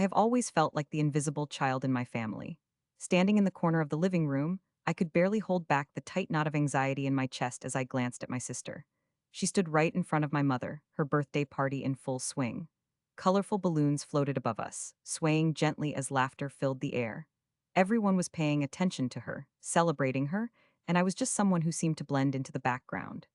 I have always felt like the invisible child in my family. Standing in the corner of the living room, I could barely hold back the tight knot of anxiety in my chest as I glanced at my sister. She stood right in front of my mother, her birthday party in full swing. Colorful balloons floated above us, swaying gently as laughter filled the air. Everyone was paying attention to her, celebrating her, and I was just someone who seemed to blend into the background.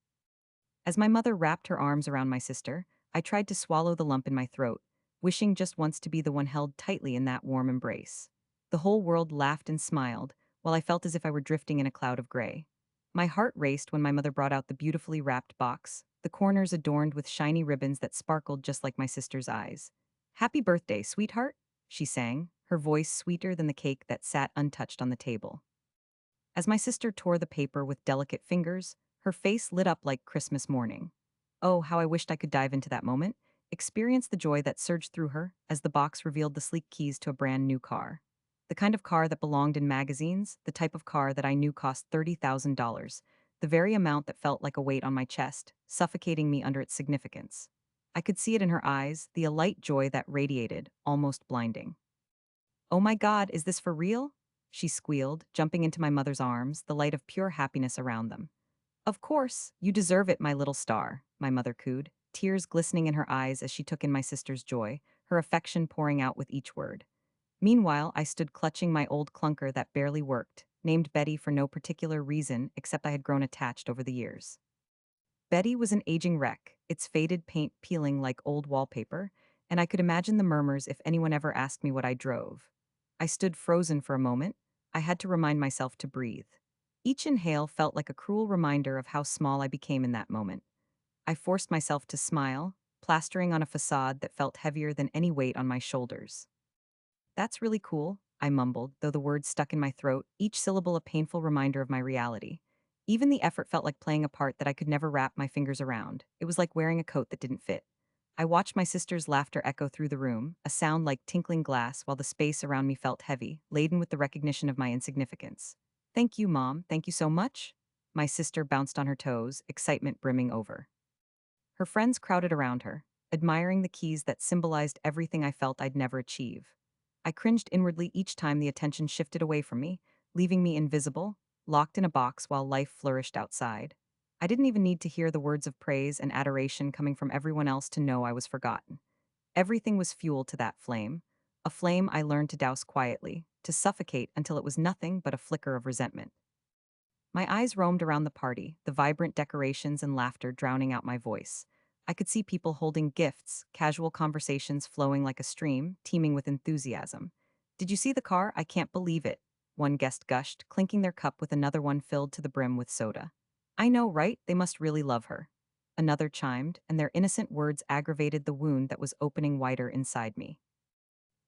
As my mother wrapped her arms around my sister, I tried to swallow the lump in my throat, wishing just once to be the one held tightly in that warm embrace. The whole world laughed and smiled, while I felt as if I were drifting in a cloud of gray. My heart raced when my mother brought out the beautifully wrapped box, the corners adorned with shiny ribbons that sparkled just like my sister's eyes. "Happy birthday, sweetheart," she sang, her voice sweeter than the cake that sat untouched on the table. As my sister tore the paper with delicate fingers, her face lit up like Christmas morning. Oh, how I wished I could dive into that moment, experience the joy that surged through her as the box revealed the sleek keys to a brand new car. The kind of car that belonged in magazines, the type of car that I knew cost $30,000, the very amount that felt like a weight on my chest, suffocating me under its significance. I could see it in her eyes, the alight joy that radiated, almost blinding. "Oh my God, is this for real?" she squealed, jumping into my mother's arms, the light of pure happiness around them. "Of course, you deserve it, my little star," my mother cooed, tears glistening in her eyes as she took in my sister's joy, her affection pouring out with each word. Meanwhile, I stood clutching my old clunker that barely worked, named Betty for no particular reason except I had grown attached over the years. Betty was an aging wreck, its faded paint peeling like old wallpaper, and I could imagine the murmurs if anyone ever asked me what I drove. I stood frozen for a moment. I had to remind myself to breathe. Each inhale felt like a cruel reminder of how small I became in that moment. I forced myself to smile, plastering on a facade that felt heavier than any weight on my shoulders. "That's really cool," I mumbled, though the words stuck in my throat, each syllable a painful reminder of my reality. Even the effort felt like playing a part that I could never wrap my fingers around. It was like wearing a coat that didn't fit. I watched my sister's laughter echo through the room, a sound like tinkling glass, while the space around me felt heavy, laden with the recognition of my insignificance. "Thank you, Mom. Thank you so much." My sister bounced on her toes, excitement brimming over. Her friends crowded around her, admiring the keys that symbolized everything I felt I'd never achieve. I cringed inwardly each time the attention shifted away from me, leaving me invisible, locked in a box while life flourished outside. I didn't even need to hear the words of praise and adoration coming from everyone else to know I was forgotten. Everything was fuel to that flame, a flame I learned to douse quietly, to suffocate until it was nothing but a flicker of resentment. My eyes roamed around the party, the vibrant decorations and laughter drowning out my voice. I could see people holding gifts, casual conversations flowing like a stream, teeming with enthusiasm. "Did you see the car? I can't believe it," one guest gushed, clinking their cup with another one filled to the brim with soda. "I know, right? They must really love her." Another chimed, and their innocent words aggravated the wound that was opening wider inside me.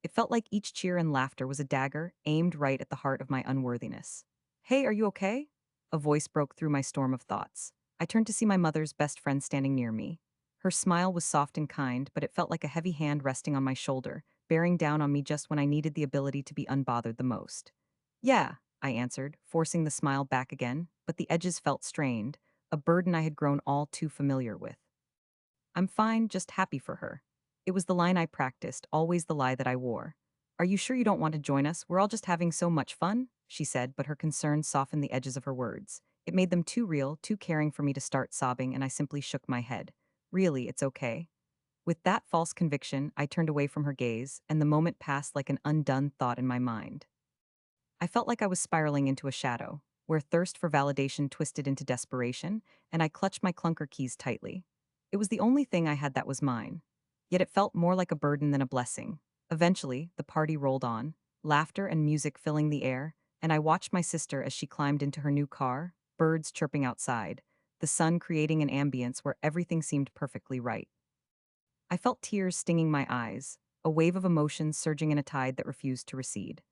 It felt like each cheer and laughter was a dagger aimed right at the heart of my unworthiness. "Hey, are you okay?" A voice broke through my storm of thoughts. I turned to see my mother's best friend standing near me. Her smile was soft and kind, but it felt like a heavy hand resting on my shoulder, bearing down on me just when I needed the ability to be unbothered the most. "Yeah," I answered, forcing the smile back again, but the edges felt strained, a burden I had grown all too familiar with. "I'm fine, just happy for her." It was the line I practiced, always the lie that I wore. "Are you sure you don't want to join us? We're all just having so much fun," she said, but her concern softened the edges of her words. It made them too real, too caring for me to start sobbing, and I simply shook my head. "Really, it's okay." With that false conviction, I turned away from her gaze, and the moment passed like an undone thought in my mind. I felt like I was spiraling into a shadow, where thirst for validation twisted into desperation, and I clutched my clunker keys tightly. It was the only thing I had that was mine. Yet it felt more like a burden than a blessing. Eventually, the party rolled on, laughter and music filling the air, and I watched my sister as she climbed into her new car, birds chirping outside, the sun creating an ambience where everything seemed perfectly right. I felt tears stinging my eyes, a wave of emotions surging in a tide that refused to recede.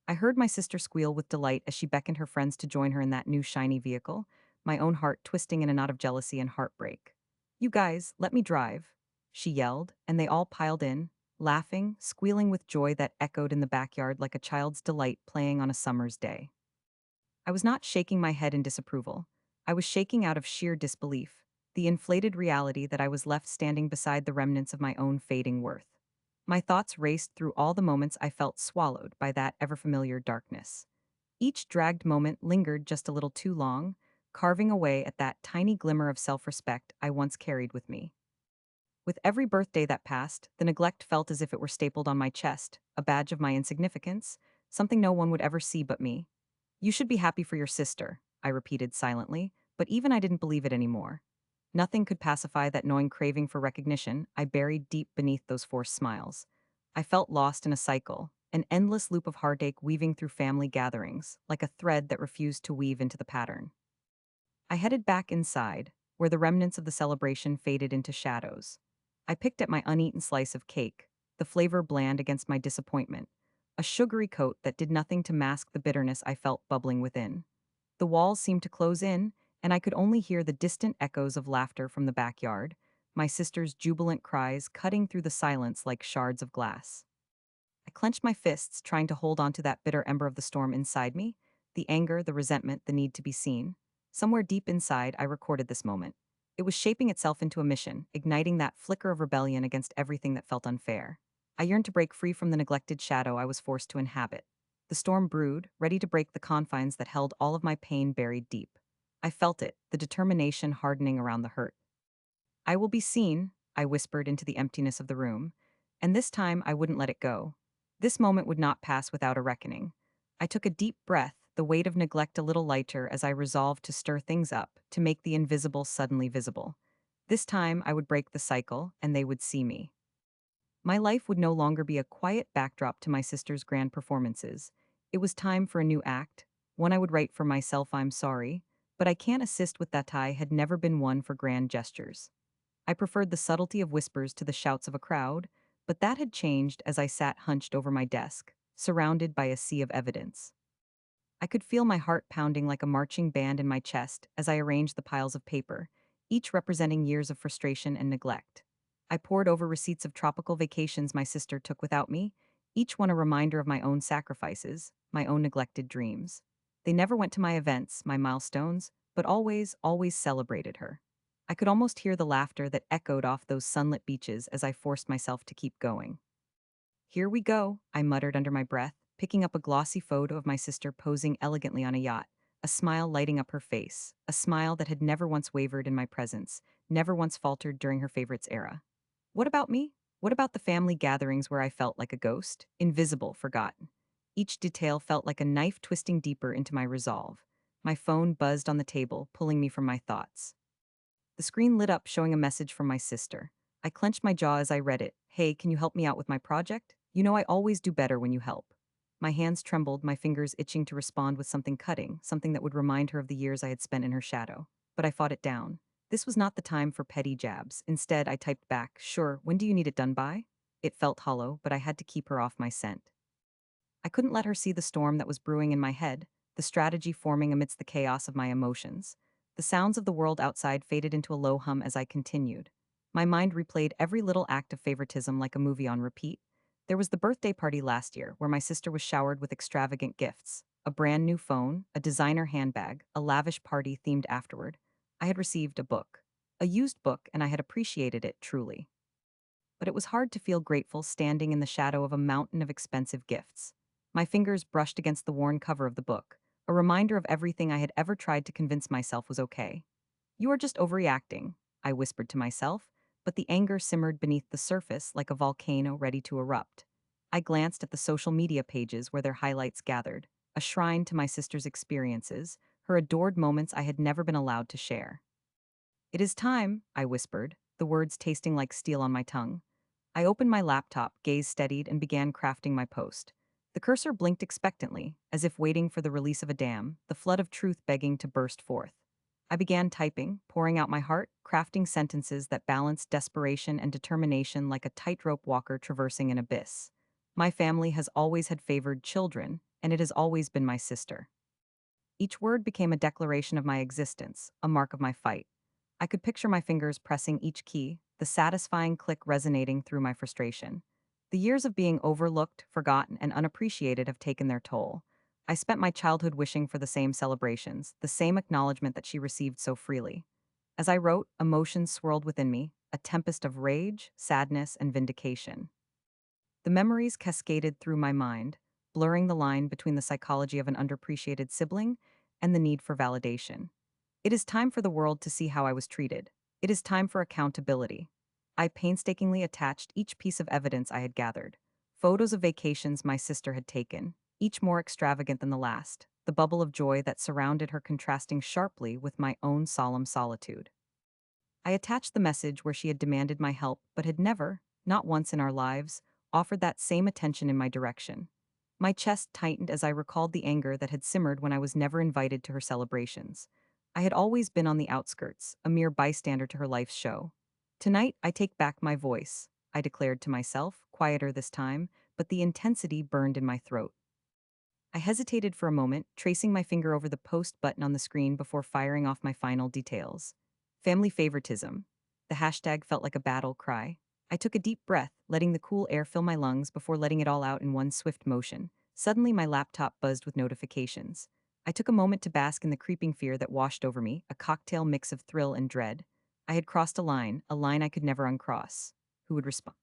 I heard my sister squeal with delight as she beckoned her friends to join her in that new shiny vehicle, my own heart twisting in a knot of jealousy and heartbreak. "You guys, let me drive," she yelled, and they all piled in, laughing, squealing with joy that echoed in the backyard like a child's delight playing on a summer's day. I was not shaking my head in disapproval. I was shaking out of sheer disbelief, the inflated reality that I was left standing beside the remnants of my own fading worth. My thoughts raced through all the moments I felt swallowed by that ever-familiar darkness. Each dragged moment lingered just a little too long, carving away at that tiny glimmer of self-respect I once carried with me. With every birthday that passed, the neglect felt as if it were stapled on my chest, a badge of my insignificance, something no one would ever see but me. You should be happy for your sister, I repeated silently, but even I didn't believe it anymore. Nothing could pacify that gnawing craving for recognition I buried deep beneath those forced smiles. I felt lost in a cycle, an endless loop of heartache weaving through family gatherings, like a thread that refused to weave into the pattern. I headed back inside, where the remnants of the celebration faded into shadows. I picked at my uneaten slice of cake, the flavor bland against my disappointment, a sugary coat that did nothing to mask the bitterness I felt bubbling within. The walls seemed to close in, and I could only hear the distant echoes of laughter from the backyard, my sister's jubilant cries cutting through the silence like shards of glass. I clenched my fists, trying to hold on to that bitter ember of the storm inside me, the anger, the resentment, the need to be seen. Somewhere deep inside, I recorded this moment. It was shaping itself into a mission, igniting that flicker of rebellion against everything that felt unfair. I yearned to break free from the neglected shadow I was forced to inhabit. The storm brewed, ready to break the confines that held all of my pain buried deep. I felt it, the determination hardening around the hurt. I will be seen, I whispered into the emptiness of the room, and this time I wouldn't let it go. This moment would not pass without a reckoning. I took a deep breath, the weight of neglect a little lighter as I resolved to stir things up, to make the invisible suddenly visible. This time I would break the cycle, and they would see me. My life would no longer be a quiet backdrop to my sister's grand performances. It was time for a new act, one I would write for myself. I'm sorry, but I can't assist with that. I had never been one for grand gestures. I preferred the subtlety of whispers to the shouts of a crowd, but that had changed as I sat hunched over my desk, surrounded by a sea of evidence. I could feel my heart pounding like a marching band in my chest as I arranged the piles of paper, each representing years of frustration and neglect. I pored over receipts of tropical vacations my sister took without me, each one a reminder of my own sacrifices, my own neglected dreams. They never went to my events, my milestones, but always celebrated her. I could almost hear the laughter that echoed off those sunlit beaches as I forced myself to keep going. Here we go, I muttered under my breath, picking up a glossy photo of my sister posing elegantly on a yacht, a smile lighting up her face, a smile that had never once wavered in my presence, never once faltered during her favorites era. What about me? What about the family gatherings where I felt like a ghost, invisible, forgotten? Each detail felt like a knife twisting deeper into my resolve. My phone buzzed on the table, pulling me from my thoughts. The screen lit up, showing a message from my sister. I clenched my jaw as I read it. Hey, can you help me out with my project? You know I always do better when you help. My hands trembled, my fingers itching to respond with something cutting, something that would remind her of the years I had spent in her shadow. But I fought it down. This was not the time for petty jabs. Instead, I typed back, sure, when do you need it done by? It felt hollow, but I had to keep her off my scent. I couldn't let her see the storm that was brewing in my head, the strategy forming amidst the chaos of my emotions. The sounds of the world outside faded into a low hum as I continued. My mind replayed every little act of favoritism like a movie on repeat. There was the birthday party last year where my sister was showered with extravagant gifts, a brand new phone, a designer handbag, a lavish party themed afterward. I had received a book. A used book, and I had appreciated it truly. But it was hard to feel grateful standing in the shadow of a mountain of expensive gifts. My fingers brushed against the worn cover of the book, a reminder of everything I had ever tried to convince myself was okay. You are just overreacting, I whispered to myself, but the anger simmered beneath the surface like a volcano ready to erupt. I glanced at the social media pages where their highlights gathered, a shrine to my sister's experiences, her adored moments I had never been allowed to share. It is time, I whispered, the words tasting like steel on my tongue. I opened my laptop, gaze steadied, and began crafting my post. The cursor blinked expectantly, as if waiting for the release of a dam, the flood of truth begging to burst forth. I began typing, pouring out my heart, crafting sentences that balanced desperation and determination like a tightrope walker traversing an abyss. My family has always had favored children, and it has always been my sister. Each word became a declaration of my existence, a mark of my fight. I could picture my fingers pressing each key, the satisfying click resonating through my frustration. The years of being overlooked, forgotten, and unappreciated have taken their toll. I spent my childhood wishing for the same celebrations, the same acknowledgement that she received so freely. As I wrote, emotions swirled within me, a tempest of rage, sadness, and vindication. The memories cascaded through my mind, blurring the line between the psychology of an underappreciated sibling and the need for validation. It is time for the world to see how I was treated. It is time for accountability. I painstakingly attached each piece of evidence I had gathered. Photos of vacations my sister had taken, each more extravagant than the last, the bubble of joy that surrounded her contrasting sharply with my own solemn solitude. I attached the message where she had demanded my help but had never, not once in our lives, offered that same attention in my direction. My chest tightened as I recalled the anger that had simmered when I was never invited to her celebrations. I had always been on the outskirts, a mere bystander to her life's show. Tonight, I take back my voice, I declared to myself, quieter this time, but the intensity burned in my throat. I hesitated for a moment, tracing my finger over the post button on the screen before firing off my final details. Family favoritism. The hashtag felt like a battle cry. I took a deep breath, letting the cool air fill my lungs before letting it all out in one swift motion. Suddenly, my laptop buzzed with notifications. I took a moment to bask in the creeping fear that washed over me, a cocktail mix of thrill and dread. I had crossed a line I could never uncross. Who would respond?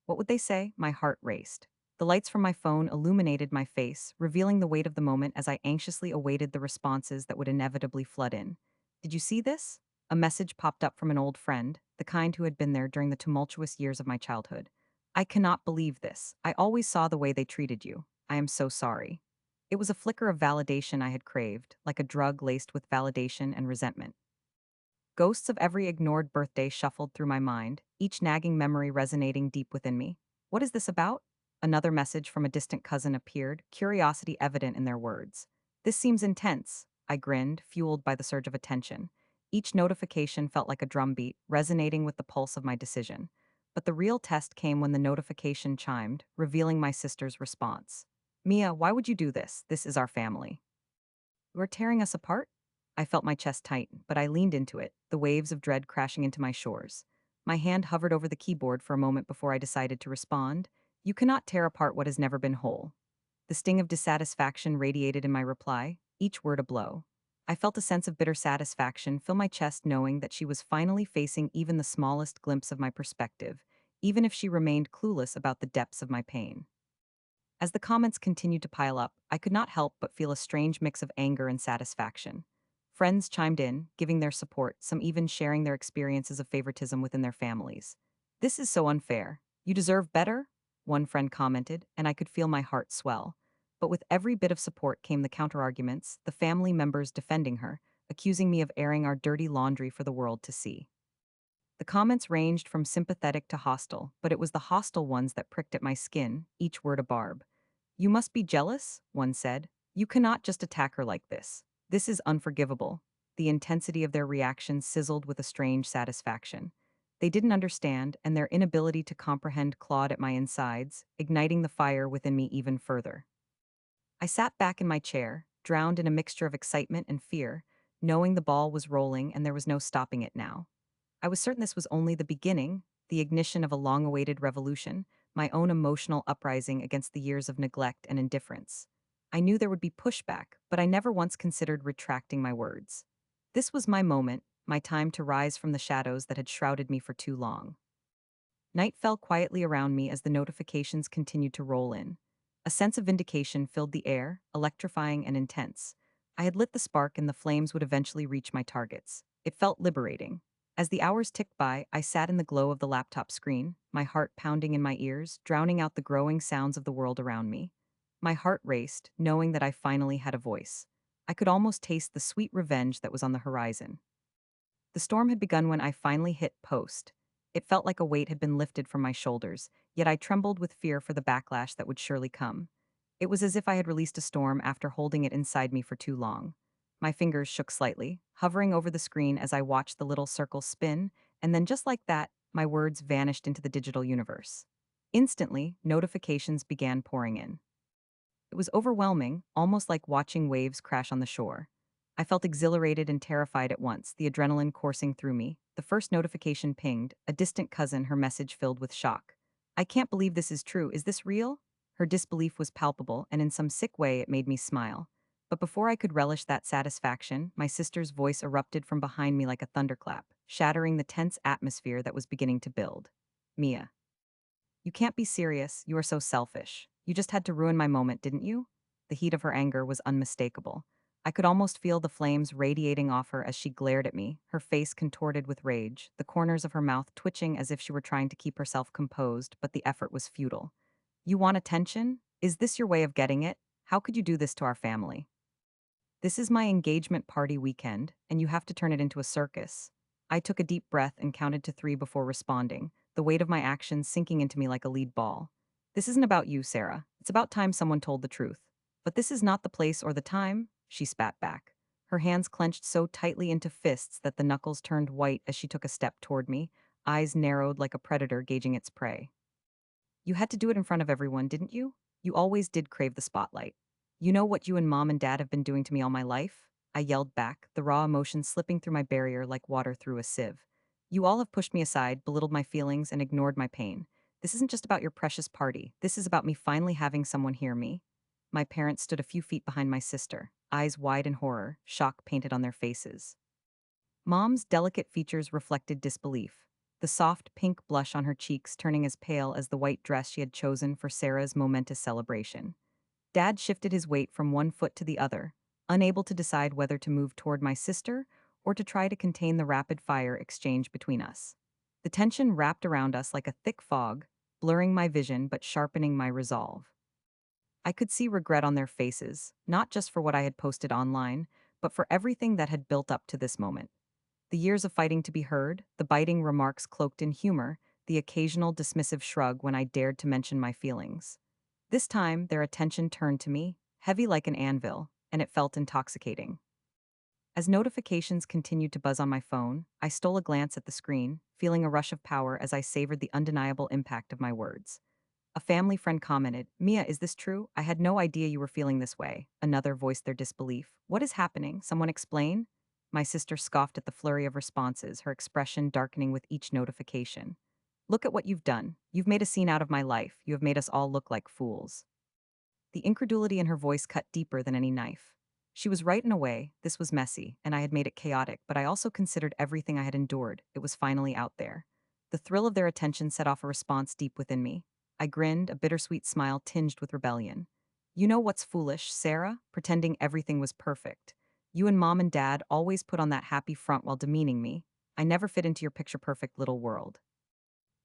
What would they say? My heart raced. The lights from my phone illuminated my face, revealing the weight of the moment as I anxiously awaited the responses that would inevitably flood in. Did you see this? A message popped up from an old friend, the kind who had been there during the tumultuous years of my childhood. I cannot believe this. I always saw the way they treated you. I am so sorry. It was a flicker of validation I had craved, like a drug laced with validation and resentment. Ghosts of every ignored birthday shuffled through my mind, each nagging memory resonating deep within me. What is this about? Another message from a distant cousin appeared, curiosity evident in their words. This seems intense, I grinned, fueled by the surge of attention. Each notification felt like a drumbeat, resonating with the pulse of my decision. But the real test came when the notification chimed, revealing my sister's response. Mia, why would you do this? This is our family. You are tearing us apart? I felt my chest tighten, but I leaned into it, the waves of dread crashing into my shores. My hand hovered over the keyboard for a moment before I decided to respond. You cannot tear apart what has never been whole. The sting of dissatisfaction radiated in my reply, each word a blow. I felt a sense of bitter satisfaction fill my chest knowing that she was finally facing even the smallest glimpse of my perspective, even if she remained clueless about the depths of my pain. As the comments continued to pile up, I could not help but feel a strange mix of anger and satisfaction. Friends chimed in, giving their support, some even sharing their experiences of favoritism within their families. This is so unfair. You deserve better? One friend commented, and I could feel my heart swell. But with every bit of support came the counterarguments, the family members defending her, accusing me of airing our dirty laundry for the world to see. The comments ranged from sympathetic to hostile, but it was the hostile ones that pricked at my skin, each word a barb. You must be jealous, one said. You cannot just attack her like this. This is unforgivable. The intensity of their reactions sizzled with a strange satisfaction. They didn't understand, and their inability to comprehend clawed at my insides, igniting the fire within me even further. I sat back in my chair, drowned in a mixture of excitement and fear, knowing the ball was rolling and there was no stopping it now. I was certain this was only the beginning, the ignition of a long awaited revolution, my own emotional uprising against the years of neglect and indifference. I knew there would be pushback, but I never once considered retracting my words. This was my moment, my time to rise from the shadows that had shrouded me for too long. Night fell quietly around me as the notifications continued to roll in. A sense of vindication filled the air, electrifying and intense. I had lit the spark and the flames would eventually reach my targets. It felt liberating. As the hours ticked by, I sat in the glow of the laptop screen, my heart pounding in my ears, drowning out the growing sounds of the world around me. My heart raced, knowing that I finally had a voice. I could almost taste the sweet revenge that was on the horizon. The storm had begun when I finally hit post. It felt like a weight had been lifted from my shoulders, yet I trembled with fear for the backlash that would surely come. It was as if I had released a storm after holding it inside me for too long. My fingers shook slightly, hovering over the screen as I watched the little circle spin, and then just like that, my words vanished into the digital universe. Instantly, notifications began pouring in. It was overwhelming, almost like watching waves crash on the shore. I felt exhilarated and terrified at once, the adrenaline coursing through me. The first notification pinged, a distant cousin, her message filled with shock. I can't believe this is true. Is this real? Her disbelief was palpable, and in some sick way it made me smile. But before I could relish that satisfaction, my sister's voice erupted from behind me like a thunderclap, shattering the tense atmosphere that was beginning to build. Mia. You can't be serious. You are so selfish. You just had to ruin my moment, didn't you? The heat of her anger was unmistakable. I could almost feel the flames radiating off her as she glared at me, her face contorted with rage, the corners of her mouth twitching as if she were trying to keep herself composed, but the effort was futile. You want attention? Is this your way of getting it? How could you do this to our family? This is my engagement party weekend, and you have to turn it into a circus. I took a deep breath and counted to 3 before responding, the weight of my actions sinking into me like a lead ball. This isn't about you, Sarah. It's about time someone told the truth. But this is not the place or the time, she spat back. Her hands clenched so tightly into fists that the knuckles turned white as she took a step toward me, eyes narrowed like a predator gauging its prey. You had to do it in front of everyone, didn't you? You always did crave the spotlight. You know what you and mom and dad have been doing to me all my life? I yelled back, the raw emotion slipping through my barrier like water through a sieve. You all have pushed me aside, belittled my feelings, and ignored my pain. This isn't just about your precious party. This is about me finally having someone hear me. My parents stood a few feet behind my sister, eyes wide in horror, shock painted on their faces. Mom's delicate features reflected disbelief, the soft pink blush on her cheeks turning as pale as the white dress she had chosen for Sarah's momentous celebration. Dad shifted his weight from one foot to the other, unable to decide whether to move toward my sister or to try to contain the rapid fire exchange between us. The tension wrapped around us like a thick fog, blurring my vision but sharpening my resolve. I could see regret on their faces, not just for what I had posted online, but for everything that had built up to this moment. The years of fighting to be heard, the biting remarks cloaked in humor, the occasional dismissive shrug when I dared to mention my feelings. This time, their attention turned to me, heavy like an anvil, and it felt intoxicating. As notifications continued to buzz on my phone, I stole a glance at the screen, feeling a rush of power as I savored the undeniable impact of my words. A family friend commented, "Mia, is this true? I had no idea you were feeling this way." Another voiced their disbelief. "What is happening? Someone explain?" My sister scoffed at the flurry of responses, her expression darkening with each notification. "Look at what you've done. You've made a scene out of my life. You have made us all look like fools." The incredulity in her voice cut deeper than any knife. She was right in a way, this was messy, and I had made it chaotic, but I also considered everything I had endured. It was finally out there. The thrill of their attention set off a response deep within me. I grinned, a bittersweet smile tinged with rebellion. "You know what's foolish, Sarah? Pretending everything was perfect. You and mom and dad always put on that happy front while demeaning me. I never fit into your picture-perfect little world."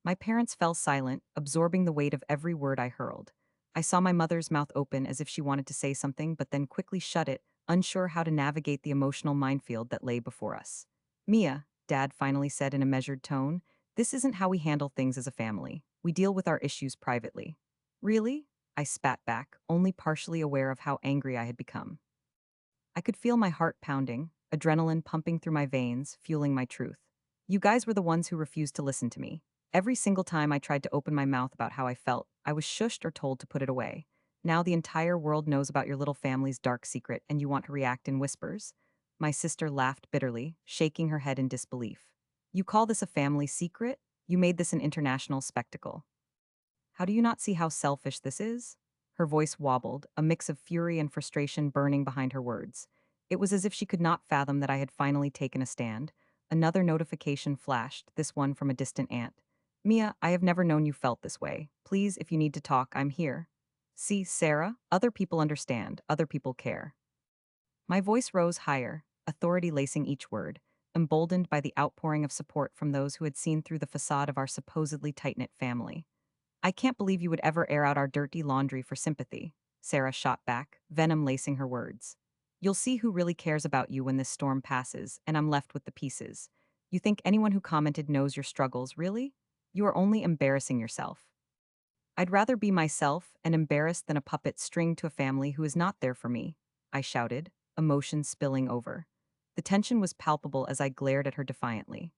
My parents fell silent, absorbing the weight of every word I hurled. I saw my mother's mouth open as if she wanted to say something, but then quickly shut it, unsure how to navigate the emotional minefield that lay before us. "Mia," Dad finally said in a measured tone, "this isn't how we handle things as a family. We deal with our issues privately." "Really?" I spat back, only partially aware of how angry I had become. I could feel my heart pounding, adrenaline pumping through my veins, fueling my truth. "You guys were the ones who refused to listen to me. Every single time I tried to open my mouth about how I felt, I was shushed or told to put it away. Now the entire world knows about your little family's dark secret and you want to react in whispers?" My sister laughed bitterly, shaking her head in disbelief. "You call this a family secret? You made this an international spectacle. How do you not see how selfish this is?" Her voice wobbled, a mix of fury and frustration burning behind her words. It was as if she could not fathom that I had finally taken a stand. Another notification flashed, this one from a distant aunt. "Mia, I have never known you felt this way. Please, if you need to talk, I'm here." "See, Sarah, other people understand, other people care." My voice rose higher, authority lacing each word, emboldened by the outpouring of support from those who had seen through the facade of our supposedly tight-knit family. "I can't believe you would ever air out our dirty laundry for sympathy," Sarah shot back, venom lacing her words. "You'll see who really cares about you when this storm passes, and I'm left with the pieces. You think anyone who commented knows your struggles, really? You are only embarrassing yourself." "I'd rather be myself and embarrassed than a puppet string to a family who is not there for me," I shouted, emotion spilling over. The tension was palpable as I glared at her defiantly.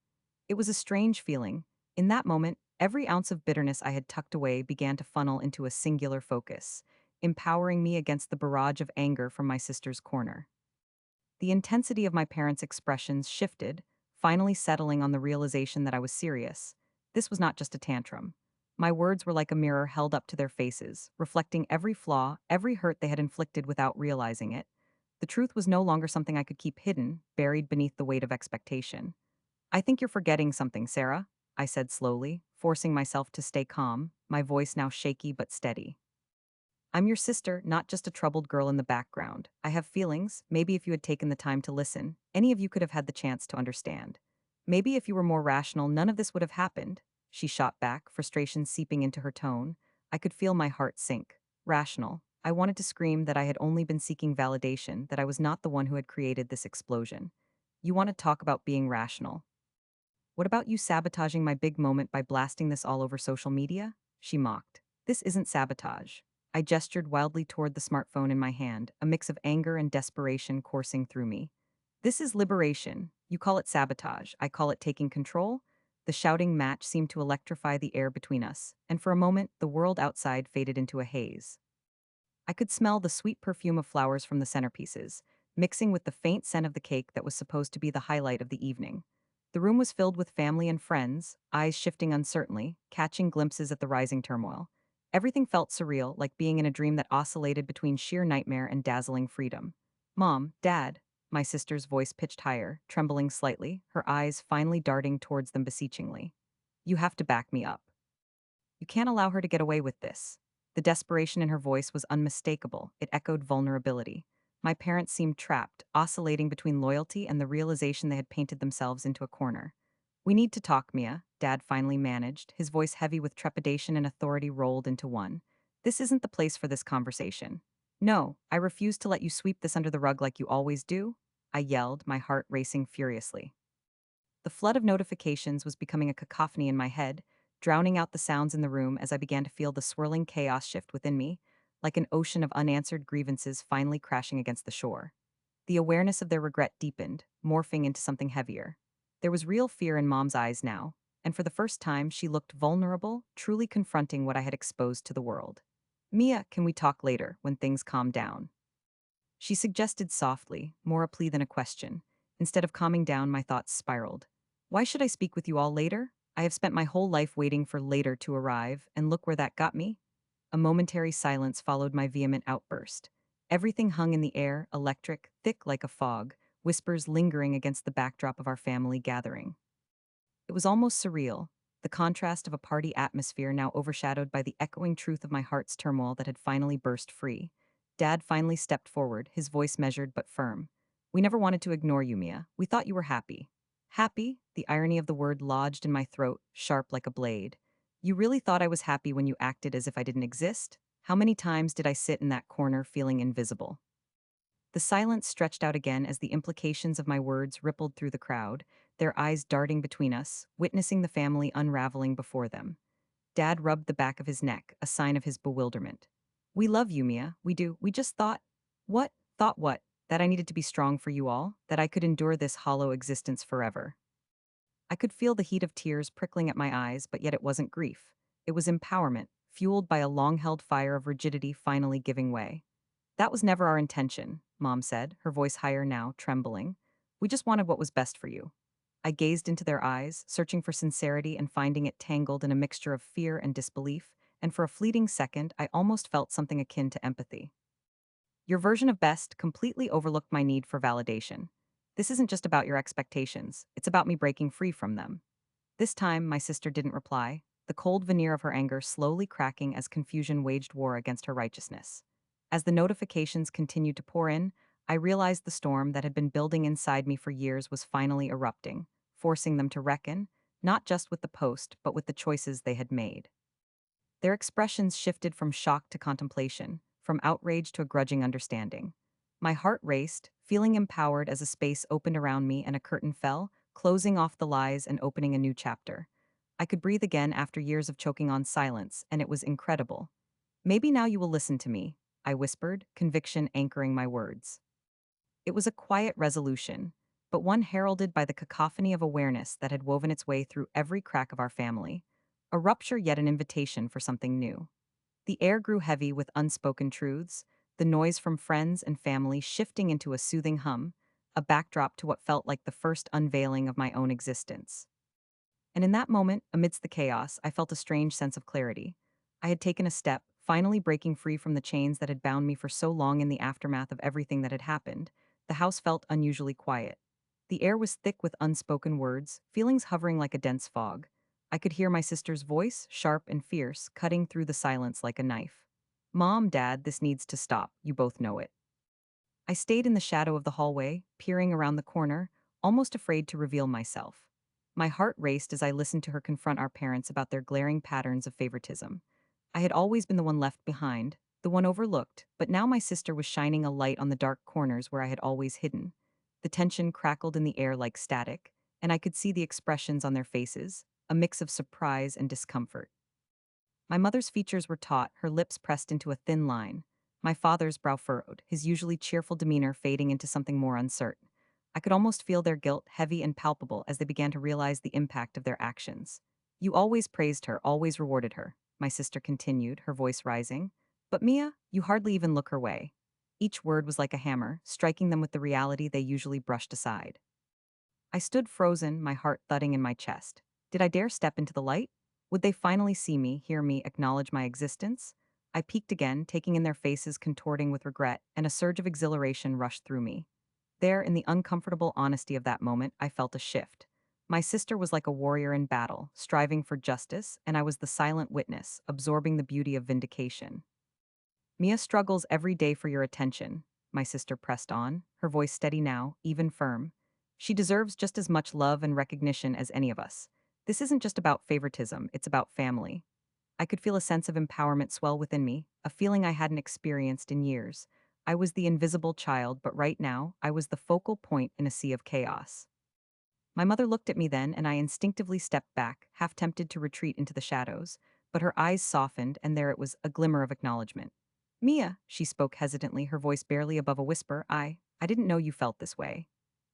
It was a strange feeling. In that moment, every ounce of bitterness I had tucked away began to funnel into a singular focus, empowering me against the barrage of anger from my sister's corner. The intensity of my parents' expressions shifted, finally settling on the realization that I was serious. This was not just a tantrum. My words were like a mirror held up to their faces, reflecting every flaw, every hurt they had inflicted without realizing it. The truth was no longer something I could keep hidden, buried beneath the weight of expectation. "I think you're forgetting something, Sarah," I said slowly, forcing myself to stay calm, my voice now shaky but steady. I'm your sister, not just a troubled girl in the background. I have feelings. Maybe if you had taken the time to listen, any of you could have had the chance to understand. Maybe if you were more rational, none of this would have happened. She shot back, frustration seeping into her tone. I could feel my heart sink. Rational. I wanted to scream that I had only been seeking validation, that I was not the one who had created this explosion. You want to talk about being rational? What about you sabotaging my big moment by blasting this all over social media? She mocked. This isn't sabotage. I gestured wildly toward the smartphone in my hand, a mix of anger and desperation coursing through me. This is liberation. You call it sabotage. I call it taking control. The shouting match seemed to electrify the air between us, and for a moment, the world outside faded into a haze. I could smell the sweet perfume of flowers from the centerpieces, mixing with the faint scent of the cake that was supposed to be the highlight of the evening. The room was filled with family and friends, eyes shifting uncertainly, catching glimpses at the rising turmoil. Everything felt surreal, like being in a dream that oscillated between sheer nightmare and dazzling freedom. Mom, Dad, my sister's voice pitched higher, trembling slightly, her eyes finally darting towards them beseechingly. You have to back me up. You can't allow her to get away with this. The desperation in her voice was unmistakable. It echoed vulnerability. My parents seemed trapped, oscillating between loyalty and the realization they had painted themselves into a corner. We need to talk, Mia, Dad finally managed, his voice heavy with trepidation and authority rolled into one. This isn't the place for this conversation. No, I refuse to let you sweep this under the rug like you always do, I yelled, my heart racing furiously. The flood of notifications was becoming a cacophony in my head, drowning out the sounds in the room as I began to feel the swirling chaos shift within me, like an ocean of unanswered grievances finally crashing against the shore. The awareness of their regret deepened, morphing into something heavier. There was real fear in Mom's eyes now, and for the first time she looked vulnerable, truly confronting what I had exposed to the world. Mia, can we talk later, when things calm down? She suggested softly, more a plea than a question. Instead of calming down, my thoughts spiraled. Why should I speak with you all later? I have spent my whole life waiting for later to arrive, and look where that got me. A momentary silence followed my vehement outburst. Everything hung in the air, electric, thick like a fog, whispers lingering against the backdrop of our family gathering. It was almost surreal, the contrast of a party atmosphere now overshadowed by the echoing truth of my heart's turmoil that had finally burst free. Dad finally stepped forward, his voice measured but firm. We never wanted to ignore you, Mia. We thought you were happy. Happy? The irony of the word lodged in my throat, sharp like a blade. You really thought I was happy when you acted as if I didn't exist? How many times did I sit in that corner feeling invisible? The silence stretched out again as the implications of my words rippled through the crowd, their eyes darting between us, witnessing the family unraveling before them. Dad rubbed the back of his neck, a sign of his bewilderment. We love you, Mia. We do. We just thought. What? Thought what? That I needed to be strong for you all? That I could endure this hollow existence forever? I could feel the heat of tears prickling at my eyes, but yet it wasn't grief. It was empowerment, fueled by a long held fire of rigidity finally giving way. That was never our intention, Mom said, her voice higher now, trembling. We just wanted what was best for you. I gazed into their eyes, searching for sincerity and finding it tangled in a mixture of fear and disbelief, and for a fleeting second, I almost felt something akin to empathy. Your version of best completely overlooked my need for validation. This isn't just about your expectations, it's about me breaking free from them. This time, my sister didn't reply, the cold veneer of her anger slowly cracking as confusion waged war against her righteousness. As the notifications continued to pour in, I realized the storm that had been building inside me for years was finally erupting, forcing them to reckon, not just with the post, but with the choices they had made. Their expressions shifted from shock to contemplation, from outrage to a grudging understanding. My heart raced, feeling empowered as a space opened around me and a curtain fell, closing off the lies and opening a new chapter. I could breathe again after years of choking on silence, and it was incredible. Maybe now you will listen to me, I whispered, conviction anchoring my words. It was a quiet resolution, but one heralded by the cacophony of awareness that had woven its way through every crack of our family. A rupture yet an invitation for something new. The air grew heavy with unspoken truths, the noise from friends and family shifting into a soothing hum, a backdrop to what felt like the first unveiling of my own existence. And in that moment, amidst the chaos, I felt a strange sense of clarity. I had taken a step, finally breaking free from the chains that had bound me for so long in the aftermath of everything that had happened. The house felt unusually quiet. The air was thick with unspoken words, feelings hovering like a dense fog. I could hear my sister's voice, sharp and fierce, cutting through the silence like a knife. Mom, Dad, this needs to stop. You both know it. I stayed in the shadow of the hallway, peering around the corner, almost afraid to reveal myself. My heart raced as I listened to her confront our parents about their glaring patterns of favoritism. I had always been the one left behind, the one overlooked, but now my sister was shining a light on the dark corners where I had always hidden. The tension crackled in the air like static, and I could see the expressions on their faces, a mix of surprise and discomfort. My mother's features were taut, her lips pressed into a thin line. My father's brow furrowed, his usually cheerful demeanor fading into something more uncertain. I could almost feel their guilt, heavy and palpable, as they began to realize the impact of their actions. You always praised her, always rewarded her, my sister continued, her voice rising. But Mia, you hardly even look her way. Each word was like a hammer, striking them with the reality they usually brushed aside. I stood frozen, my heart thudding in my chest. Did I dare step into the light? Would they finally see me, hear me, acknowledge my existence? I peeked again, taking in their faces contorting with regret, and a surge of exhilaration rushed through me. There, in the uncomfortable honesty of that moment, I felt a shift. My sister was like a warrior in battle, striving for justice, and I was the silent witness, absorbing the beauty of vindication. Mia struggles every day for your attention, my sister pressed on, her voice steady now, even firm. She deserves just as much love and recognition as any of us. This isn't just about favoritism, it's about family. I could feel a sense of empowerment swell within me, a feeling I hadn't experienced in years. I was the invisible child, but right now, I was the focal point in a sea of chaos. My mother looked at me then, and I instinctively stepped back, half tempted to retreat into the shadows, but her eyes softened, and there it was, a glimmer of acknowledgement. Mia, she spoke hesitantly, her voice barely above a whisper, I didn't know you felt this way.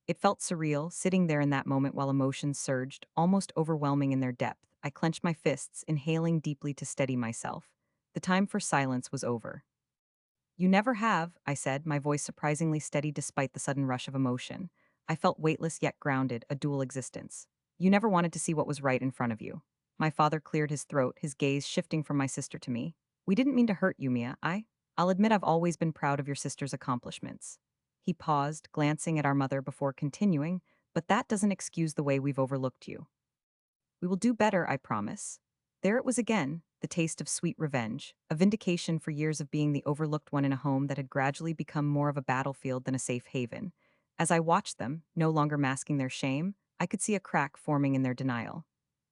It felt surreal, sitting there in that moment while emotions surged, almost overwhelming in their depth. I clenched my fists, inhaling deeply to steady myself. The time for silence was over. You never have, I said, my voice surprisingly steady despite the sudden rush of emotion. I felt weightless yet grounded, a dual existence. You never wanted to see what was right in front of you. My father cleared his throat, his gaze shifting from my sister to me. We didn't mean to hurt you, Mia. I'll admit I've always been proud of your sister's accomplishments. He paused, glancing at our mother before continuing, but that doesn't excuse the way we've overlooked you. We will do better, I promise. There it was again, the taste of sweet revenge, a vindication for years of being the overlooked one in a home that had gradually become more of a battlefield than a safe haven. As I watched them, no longer masking their shame, I could see a crack forming in their denial.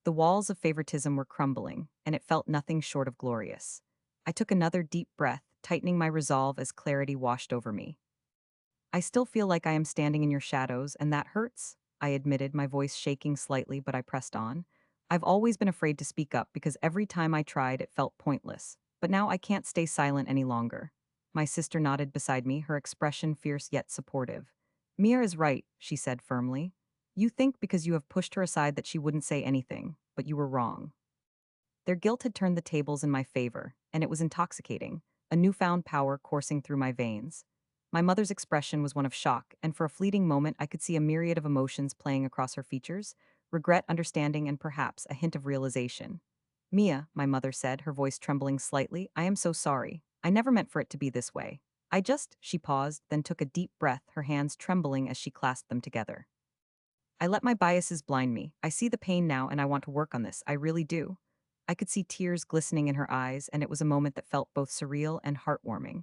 The walls of favoritism were crumbling, and it felt nothing short of glorious. I took another deep breath, tightening my resolve as clarity washed over me. I still feel like I am standing in your shadows, and that hurts, I admitted, my voice shaking slightly, but I pressed on. I've always been afraid to speak up because every time I tried, it felt pointless. But now I can't stay silent any longer. My sister nodded beside me, her expression fierce yet supportive. Mia is right, she said firmly. You think because you have pushed her aside that she wouldn't say anything, but you were wrong. Their guilt had turned the tables in my favor, and it was intoxicating, a newfound power coursing through my veins. My mother's expression was one of shock, and for a fleeting moment I could see a myriad of emotions playing across her features, regret, understanding, and perhaps a hint of realization. Mia, my mother said, her voice trembling slightly, I am so sorry. I never meant for it to be this way. She paused, then took a deep breath, her hands trembling as she clasped them together. I let my biases blind me. I see the pain now and I want to work on this. I really do. I could see tears glistening in her eyes, and it was a moment that felt both surreal and heartwarming.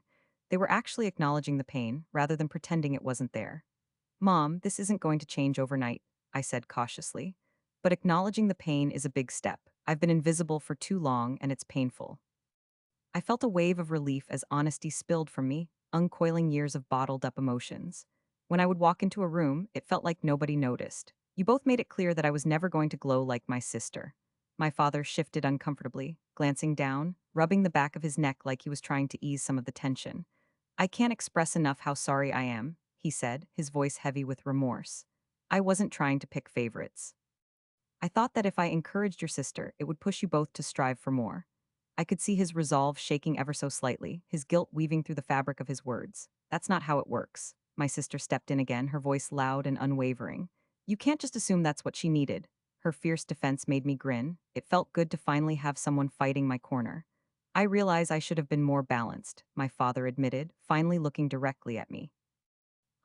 They were actually acknowledging the pain, rather than pretending it wasn't there. Mom, this isn't going to change overnight, I said cautiously. But acknowledging the pain is a big step. I've been invisible for too long, and it's painful. I felt a wave of relief as honesty spilled from me, uncoiling years of bottled up emotions. When I would walk into a room, it felt like nobody noticed. You both made it clear that I was never going to glow like my sister. My father shifted uncomfortably, glancing down, rubbing the back of his neck like he was trying to ease some of the tension. I can't express enough how sorry I am, he said, his voice heavy with remorse. I wasn't trying to pick favorites. I thought that if I encouraged your sister, it would push you both to strive for more. I could see his resolve shaking ever so slightly, his guilt weaving through the fabric of his words. That's not how it works. My sister stepped in again, her voice loud and unwavering. You can't just assume that's what she needed. Her fierce defense made me grin. It felt good to finally have someone fighting my corner. I realize I should have been more balanced, my father admitted, finally looking directly at me.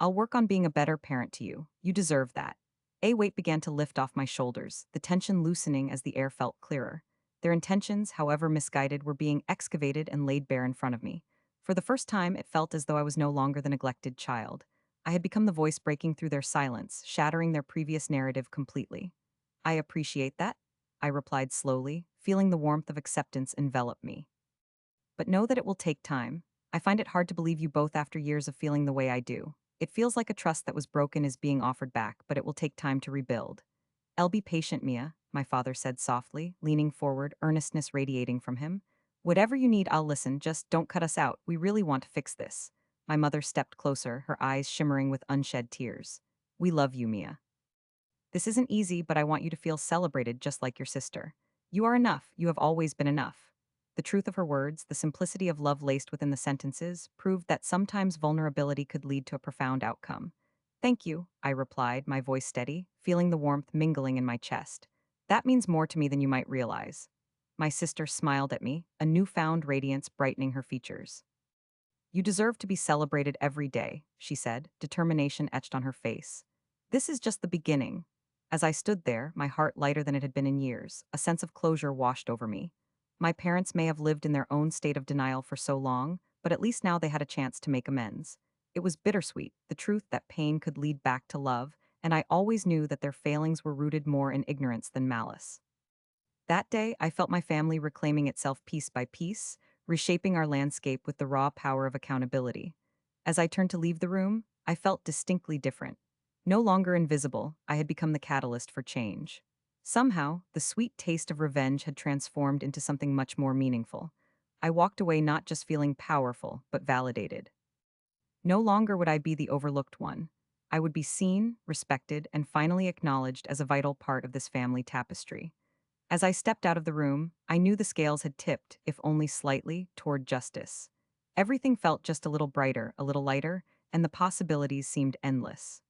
I'll work on being a better parent to you. You deserve that. A weight began to lift off my shoulders, the tension loosening as the air felt clearer. Their intentions, however misguided, were being excavated and laid bare in front of me. For the first time, it felt as though I was no longer the neglected child. I had become the voice breaking through their silence, shattering their previous narrative completely. I appreciate that, I replied slowly, feeling the warmth of acceptance envelop me. But know that it will take time. I find it hard to believe you both after years of feeling the way I do. It feels like a trust that was broken is being offered back, but it will take time to rebuild. I'll be patient, Mia, my father said softly, leaning forward, earnestness radiating from him. Whatever you need, I'll listen, just don't cut us out. We really want to fix this. My mother stepped closer, her eyes shimmering with unshed tears. We love you, Mia. This isn't easy, but I want you to feel celebrated just like your sister. You are enough. You have always been enough. The truth of her words, the simplicity of love laced within the sentences, proved that sometimes vulnerability could lead to a profound outcome. Thank you, I replied, my voice steady, feeling the warmth mingling in my chest. That means more to me than you might realize. My sister smiled at me, a newfound radiance brightening her features. You deserve to be celebrated every day, she said, determination etched on her face. This is just the beginning. As I stood there, my heart lighter than it had been in years, a sense of closure washed over me. My parents may have lived in their own state of denial for so long, but at least now they had a chance to make amends. It was bittersweet, the truth that pain could lead back to love, and I always knew that their failings were rooted more in ignorance than malice. That day, I felt my family reclaiming itself piece by piece, reshaping our landscape with the raw power of accountability. As I turned to leave the room, I felt distinctly different. No longer invisible, I had become the catalyst for change. Somehow, the sweet taste of revenge had transformed into something much more meaningful. I walked away not just feeling powerful, but validated. No longer would I be the overlooked one. I would be seen, respected, and finally acknowledged as a vital part of this family tapestry. As I stepped out of the room, I knew the scales had tipped, if only slightly, toward justice. Everything felt just a little brighter, a little lighter, and the possibilities seemed endless.